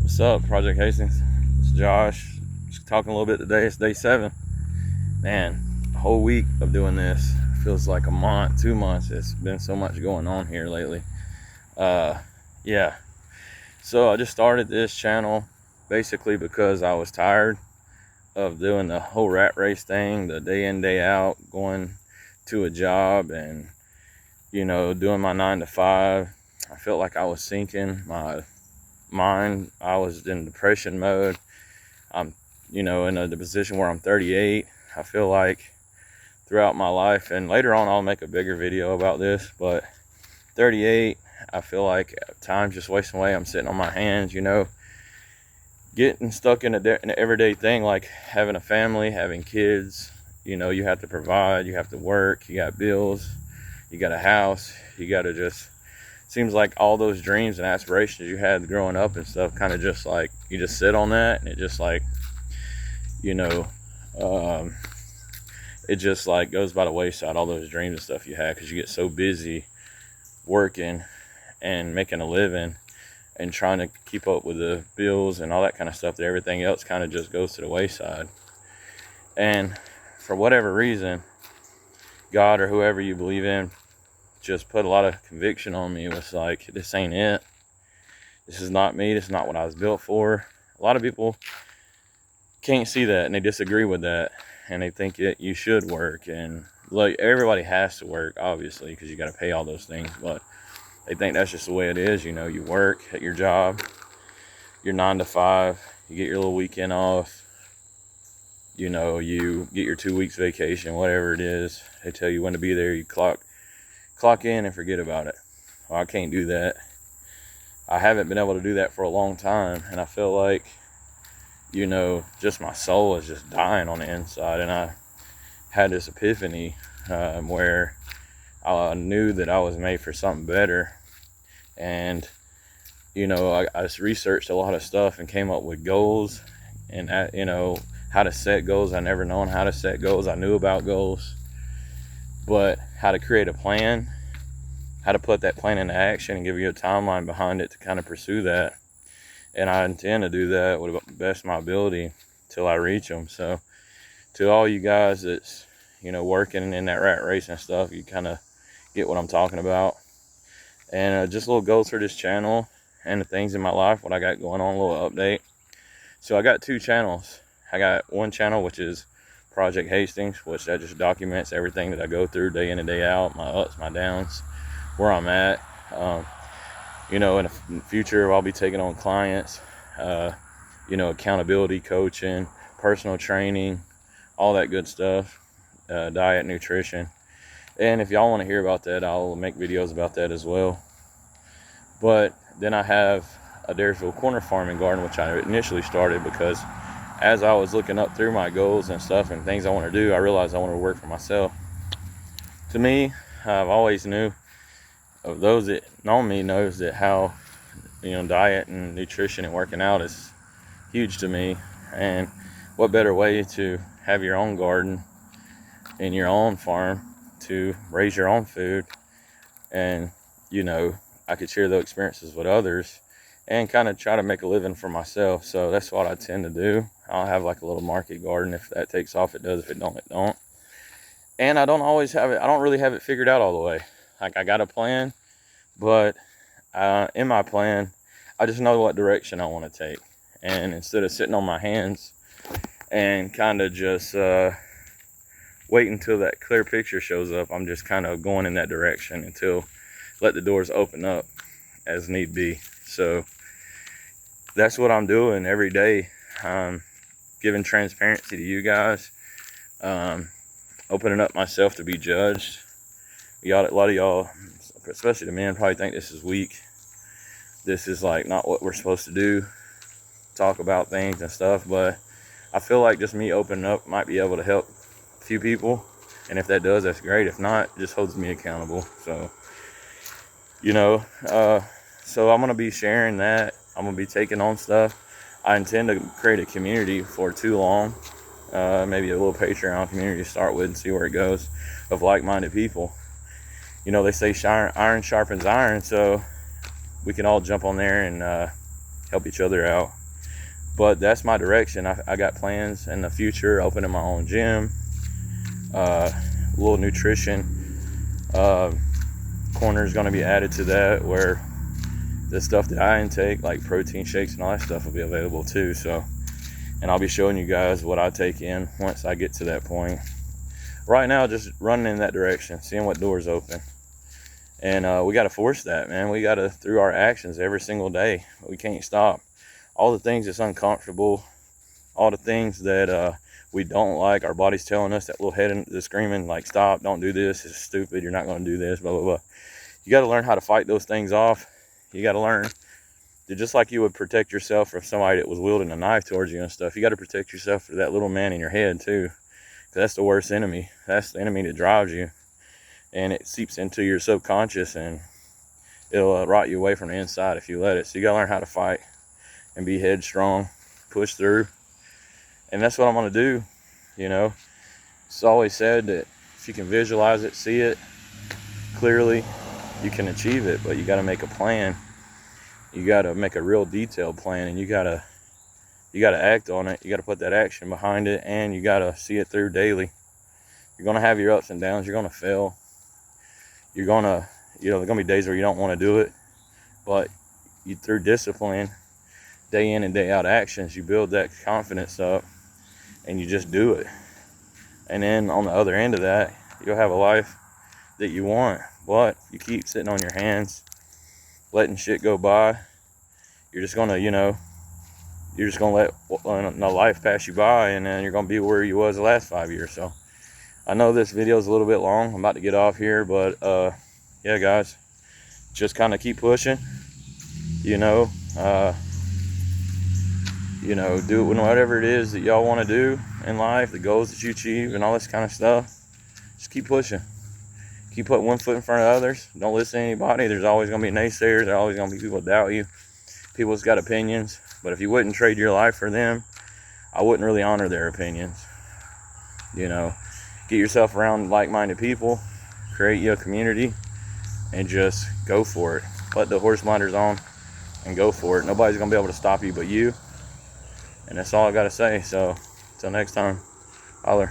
What's up, Project Hastings? It's Josh. Just talking a little bit today. It's day 7. Man, a whole week of doing this feels like a month, 2 months. It's been so much going on here lately. Yeah. So I just started this channel basically because I was tired of doing the whole rat race thing, the day in, day out, going to a job and, doing my 9 to 5. I felt like I was sinking my mind. I was in depression mode. I'm, in the position where I'm 38. I feel like throughout my life, and later on I'll make a bigger video about this, but 38, I feel like time's just wasting away. I'm sitting on my hands, getting stuck in an everyday thing like having a family, having kids. You have to provide, you have to work, you got bills, you got a house, you got to just, seems like all those dreams and aspirations you had growing up and stuff kind of just like, you just sit on that and it just like, it just like goes by the wayside, all those dreams and stuff you had, because you get so busy working and making a living and trying to keep up with the bills and all that kind of stuff, that everything else kind of just goes to the wayside. And for whatever reason, God or whoever you believe in just put a lot of conviction on me. It was like, this ain't it. This is not me. This is not what I was built for. A lot of people can't see that and they disagree with that, and they think that you should work, and like everybody has to work, obviously, because you got to pay all those things, but they think that's just the way it is. You work at your job, your 9 to 5, you get your little weekend off, you get your 2 weeks vacation, whatever it is. They tell you when to be there, you clock in and forget about it. Well, I can't do that. I haven't been able to do that for a long time, and I feel like, just my soul is just dying on the inside. And I had this epiphany where I knew that I was made for something better. And, I just researched a lot of stuff and came up with goals and, how to set goals. I never known how to set goals. I knew about goals, but how to create a plan, how to put that plan into action and give you a timeline behind it to kind of pursue that. And I intend to do that with the best of my ability till I reach them. So to all you guys that's, working in that rat race and stuff, you kind of get what I'm talking about. And just little goals for this channel and the things in my life, what I got going on, a little update. So I got 2 channels. I got one channel, which is Project Hastings, which that just documents everything that I go through day in and day out, my ups, my downs, where I'm at. In the future, I'll be taking on clients, accountability coaching, personal training, all that good stuff, diet, nutrition. And if y'all want to hear about that, I'll make videos about that as well. But then I have a Daresville corner farming garden, which I initially started because as I was looking up through my goals and stuff and things I want to do, I realized I wanted to work for myself. To me, I've always knew, of those that know me knows that how, diet and nutrition and working out is huge to me. And what better way to have your own garden in your own farm to raise your own food. And, I could share those experiences with others and kind of try to make a living for myself. So that's what I tend to do. I'll have like a little market garden. If that takes off, it does. If it don't, it don't. And I don't always have it. I don't really have it figured out all the way. Like, I got a plan, but in my plan, I just know what direction I want to take. And instead of sitting on my hands and kind of just wait until that clear picture shows up, I'm just kind of going in that direction until let the doors open up as need be. So that's what I'm doing every day. Giving transparency to you guys, opening up myself to be judged. A lot of y'all, especially the men, probably think this is weak. This is like not what we're supposed to do, talk about things and stuff. But I feel like just me opening up might be able to help a few people. And if that does, that's great. If not, it just holds me accountable. So, so I'm going to be sharing that. I'm going to be taking on stuff. I intend to create a community for too long. Maybe a little Patreon community to start with and see where it goes, of like-minded people. They say iron sharpens iron, so we can all jump on there and help each other out. But that's my direction. I got plans in the future, opening my own gym, a little nutrition corner is going to be added to that, where the stuff that I intake, like protein shakes and all that stuff, will be available too. So, and I'll be showing you guys what I take in once I get to that point. Right now, just running in that direction, seeing what doors open. And we got to force that, man. We got to, through our actions every single day. We can't stop. All the things that's uncomfortable, all the things that we don't like, our body's telling us, that little head that's screaming, like, stop, don't do this, it's stupid, you're not going to do this, blah, blah, blah. You got to learn how to fight those things off. You got to learn to, just like you would protect yourself from somebody that was wielding a knife towards you and stuff, you got to protect yourself from that little man in your head too. Because that's the worst enemy. That's the enemy that drives you. And it seeps into your subconscious, and it'll rot you away from the inside if you let it. So you got to learn how to fight and be headstrong, push through. And that's what I'm going to do. You know, it's always said that if you can visualize it, see it clearly, you can achieve it. But you got to make a plan. You got to make a real detailed plan, and you got to act on it. You got to put that action behind it, and you got to see it through daily. You're going to have your ups and downs. You're going to fail. You're going to, there's going to be days where you don't want to do it, but through discipline, day in and day out actions, you build that confidence up, and you just do it. And then on the other end of that, you'll have a life that you want. But if you keep sitting on your hands, letting shit go by, you're just going to, you're just going to let no life pass you by, and then you're going to be where you was the last 5 years. So I know this video is a little bit long. I'm about to get off here, but yeah, guys, just kind of keep pushing, do whatever it is that y'all want to do in life, the goals that you achieve and all this kind of stuff. Just keep pushing. Keep putting one foot in front of others. Don't listen to anybody. There's always going to be naysayers. There's always going to be people that doubt you. People's got opinions. But if you wouldn't trade your life for them, I wouldn't really honor their opinions. Get yourself around like-minded people. Create you a community. And just go for it. Put the horse blinders on and go for it. Nobody's going to be able to stop you but you. And that's all I got to say. So, until next time, holler.